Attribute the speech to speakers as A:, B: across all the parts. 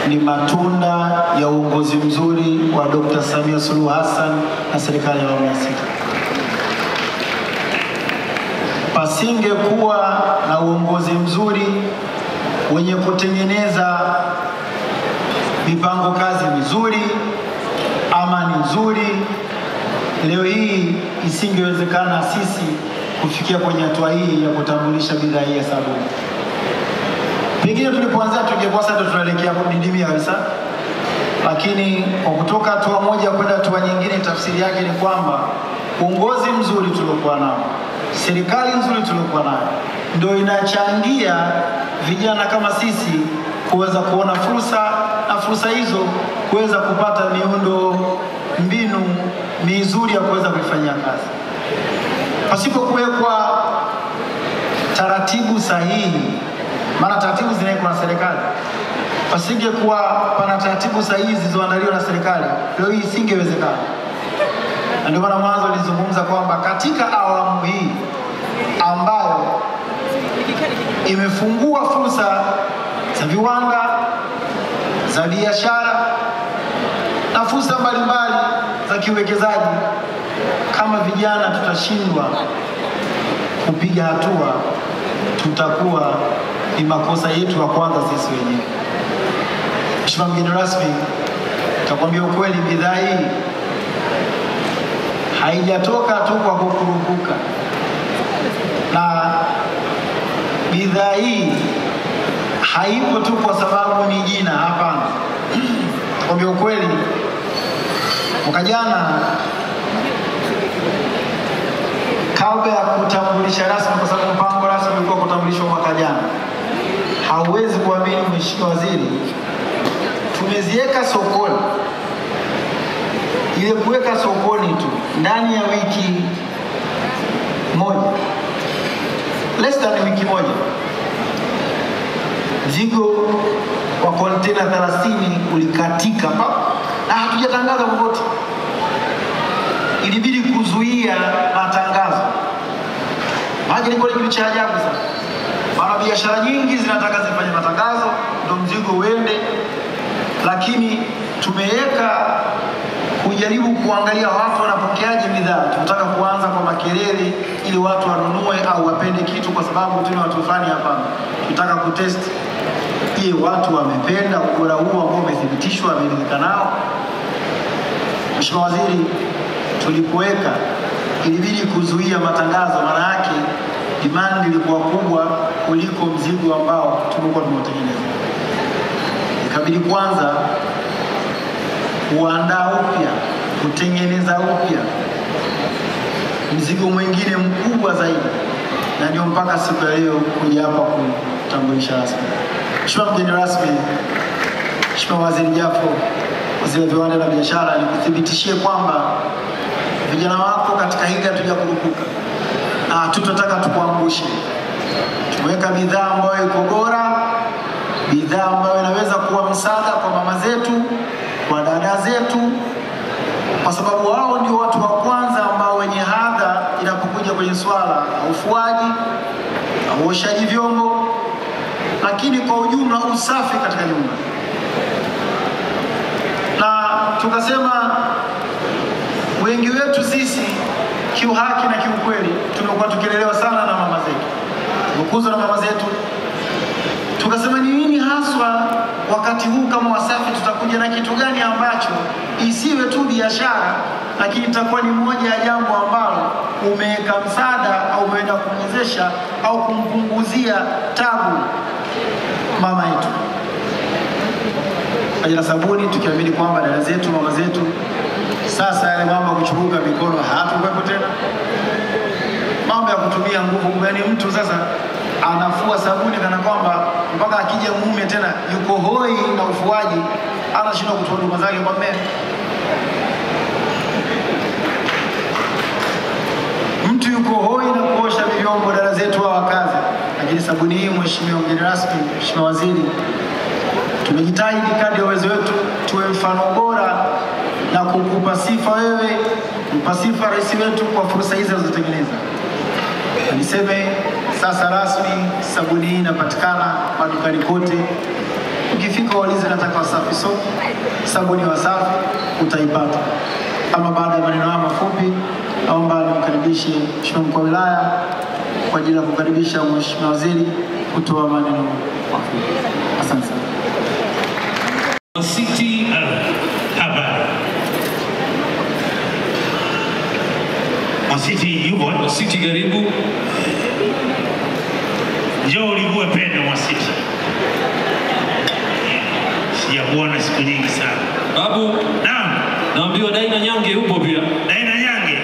A: ni matunda ya uongozi mzuri wa Dr. Samia Suluhu Hassan na serikali ya awamu ya 6. Pasingekuwa na uongozi mzuri wenye kutengeneza mipango kazi mizuri, amani nzuri, leo hii isingewezekana sisi kufikia kwenye hatua hii ya kutambulisha bidhaa hii ya sabuni. Pengine tulipoanza tungekuwa sasa tunaelekea kudidimia kabisa, lakini kwa kutoka hatua moja kwenda hatua nyingine, tafsiri yake ni kwamba uongozi mzuri tuliokuwa nao, serikali nzuri tuliokuwa nayo, ndio inachangia vijana kama sisi kuweza kuona fursa, na fursa hizo kuweza kupata miundo mbinu mizuri ya kuweza kufanyia kazi. Pasipo kuwekwa taratibu sahihi, maana taratibu zinawekwa na serikali, pasingekuwa pana taratibu sahihi zilizoandaliwa na serikali, leo hii isingewezekana. Ndio maana mwanzo nilizungumza kwamba katika awamu hii ambayo imefungua fursa za viwanda, za biashara na fursa mbalimbali za kiuwekezaji, kama vijana tutashindwa kupiga hatua, tutakuwa ni makosa yetu ya kwanza sisi wenyewe. Mheshimiwa mgeni rasmi, nitakwambia ukweli, bidhaa hii haijatoka tu kwa kukurupuka, na bidhaa hii haipo tu kwa sababu ni jina, hapana. Nitakwambia ukweli, mwaka jana kabla ya kutambulisha rasmi, kwa sababu mpango rasmi ulikuwa kutambulishwa mwaka jana, hauwezi kuamini Mheshimiwa Waziri, tumeziweka sokoni. Ile kuweka sokoni tu ndani ya wiki moja, less than wiki moja, mzigo wa kontena 30 ulikatika na hatujatangaza popote. Ilibidi kuzuia matangazo. Maana ilikuwa ni kitu cha ajabu sana. Maana biashara nyingi zinataka zifanye matangazo ndio mzigo uende, lakini tumeweka kujaribu kuangalia watu wanapokeaje bidhaa. Tunataka kuanza kwa makelele ili watu wanunue au wapende kitu kwa sababu tuna watu fulani hapa. Tunataka kutest, je, watu wamependa ubora huu ambao umethibitishwa, wameridhika nao? Mheshimiwa Waziri, tulipoweka ilibidi kuzuia matangazo, maana yake demand ilikuwa kubwa kuliko mzigo ambao tulikuwa tumetengeneza. Ikabidi kwanza kuandaa upya, kutengeneza upya mzigo mwingine mkubwa zaidi, na ndio mpaka siku ya leo kuja hapa kutambulisha rasmi. Mheshimiwa mgeni rasmi, Mheshimiwa Waziri Jafo, Waziri wa Viwanda na Biashara, nikuthibitishie kwamba vijana wako katika hili hatujakurupuka na tutataka tukuangushe. Tumeweka bidhaa ambayo iko bora, bidhaa ambayo inaweza kuwa msaada kwa mama zetu, kwa dada zetu, kwa sababu wao ndio watu wa kwanza ambao wenye hadha inapokuja kwenye swala la ufuaji, uoshaji vyombo, lakini kwa ujumla usafi katika nyumba. Na tukasema wengi wetu sisi kiuhaki na kiukweli tumekuwa tukilelewa sana na mama zetu, tumekuzwa na mama zetu. Tukasema ni nini haswa wakati huu kama Wasafi tutakuja na kitu gani ambacho isiwe tu biashara, lakini itakuwa ni moja ya jambo ambalo umeweka msaada au umeenda kumwezesha au kumpunguzia tabu mama yetu. Ajira sabuni, tukiamini kwamba dada zetu, mama zetu, sasa yale mambo kuchubuka mikono hatukuwepo tena. Mambo ya kutumia nguvu, yani mtu sasa anafua sabuni kana kwamba mpaka akija mume tena yuko hoi na ufuaji, anashindwa kutoa huduma zake kwa mume. Mtu yuko hoi na kuosha vyombo, dada zetu wa kazi. Lakini sabuni hii, Mheshimiwa mgeni rasmi, Mheshimiwa Waziri, tumejitahidi kadri ya uwezo wetu tuwe mfano bora na kukupa sifa wewe, kukupa sifa rais wetu kwa fursa hizi alizotengeneza. Niseme sasa rasmi sabuni hii inapatikana madukani kote. Ukifika waulize nataka Wasafi Soap, sabuni Wasafi, utaipata. Ama baada ya maneno haya mafupi, naomba nimkaribishe Mheshimiwa Mkuu wa Wilaya kwa ajili ya kukaribisha Mheshimiwa Waziri kutoa maneno mafupi. Asante sana.
B: City habari. City yupo, City karibu. Njoo ulivue pendo mwa City. Sijakuona siku nyingi sana. Babu, naam. Naambiwa Daina Nyange yupo pia. Daina Nyange?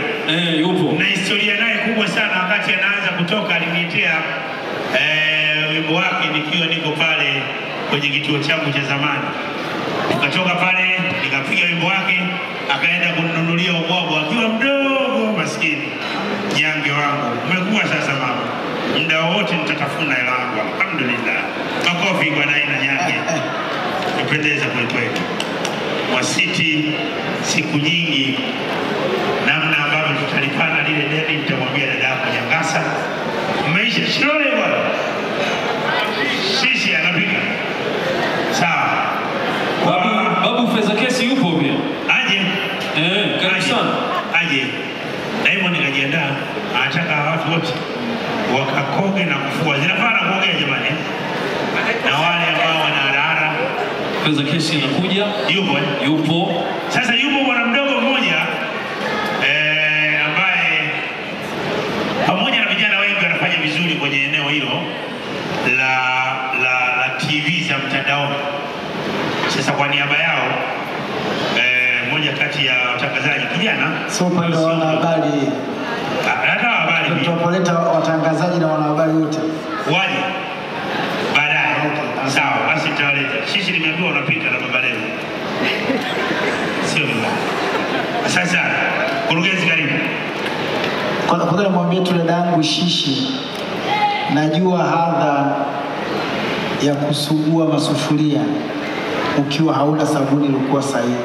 B: Yupo. Na historia naye kubwa sana wakati anaanza kutoka aliniitia wimbo wake nikiwa niko pale kwenye kituo changu cha zamani. Tukatoka pale nikapiga wimbo wake, akaenda kununulia ubwabwa akiwa mdogo maskini. Nyange wangu, umekuwa sasa mama. Muda wote nitatafuna hela yangu. Alhamdulillah. Makofi kwa Daina Nyange. Nipendeza kweli kweli. Wa City siku nyingi namna ambavyo tutalipana lile deni nitamwambia dada yako Nyangasa. Umeisha shule bwana. Sisi anapiga. Sawa. Babu Feza Kesi yupo pia. Aje. Karibu sana. Aje. Diamond kajiandaa, anataka watu wote wakakoge na kufua. Zinafana kuogea jamani. Na wale ambao wana harara. Feza Kesi anakuja. Yupo yupo. Sasa yupo bwana mdogo mmoja ambaye pamoja na vijana wengi wanafanya vizuri kwenye eneo hilo la TV za mtandaoni. Sasa kwa niaba yao moja kati ya watangazaji kijana
A: sio upande wa wanahabari.
B: Hata habari pia.
A: Tutapoleta watangazaji na wanahabari wote.
B: Waje. Baadaye. Okay. Sawa, basi tutaleta. Sisi nimeambiwa unapita na baba leo. Sio mbaya. Sasa, kurugenzi karibu.
A: Kwanza namwambia tu dada yangu Shishi, najua hadha ya kusugua masufuria ukiwa hauna sabuni ilikuwa sahihi.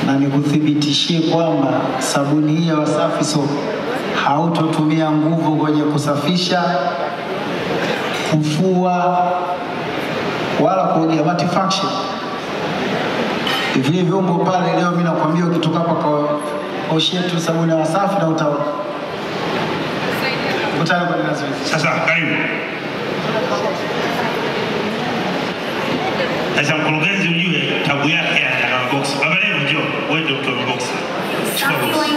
A: Na nikuthibitishie kwamba sabuni hii ya Wasafi Soap hautotumia nguvu kwenye kusafisha, kufua wala kuogea, multifunction. Vile vyombo pale leo mimi nakwambia ukitoka hapa kwa oshia tu sabuni ya Wasafi na utaona. Utani kwa nini zoezi.
B: Sasa karibu. Sasa mkurugenzi ujue tabu yake ya box. Baba leo njoo, wewe ndio mtu wa box. Chukua box.